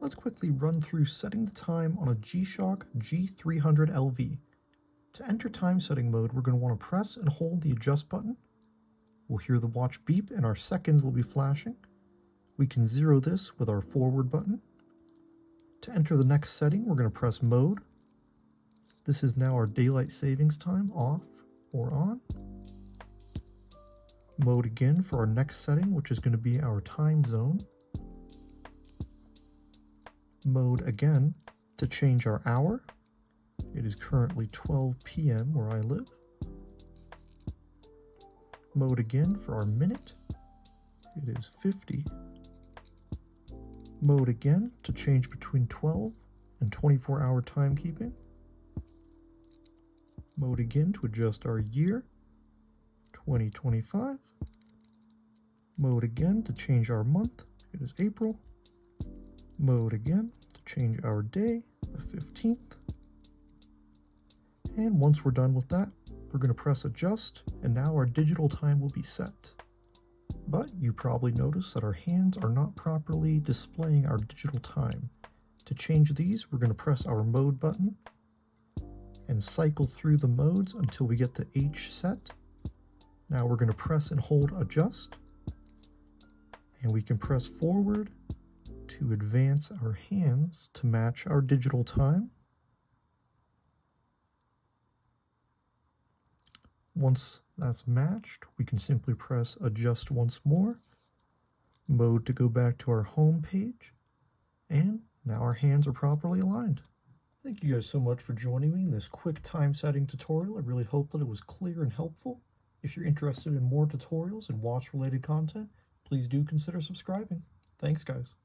let's quickly run through setting the time on a G Shock G-300LV. To enter time setting mode, we're going to want to press and hold the adjust button. We'll hear the watch beep and our seconds will be flashing. We can zero this with our forward button. To enter the next setting, we're going to press mode. This is now our daylight savings time, off or on. Mode again for our next setting, which is going to be our time zone. Mode again to change our hour. It is currently 12 p.m. where I live. Mode again for our minute. It is 50. Mode again to change between 12 and 24-hour timekeeping. Mode again to adjust our year, 2025. Mode again to change our month. It is April. Mode again to change our day, the 15th. And once we're done with that, we're going to press adjust, and now our digital time will be set. But you probably noticed that our hands are not properly displaying our digital time. To change these, we're going to press our mode button and cycle through the modes until we get to H set. Now we're going to press and hold adjust, and we can press forward to advance our hands to match our digital time. Once that's matched, we can simply press adjust once more, mode to go back to our home page, and now our hands are properly aligned. Thank you guys so much for joining me in this quick time setting tutorial. I really hope that it was clear and helpful. If you're interested in more tutorials and watch related content, please do consider subscribing. Thanks guys.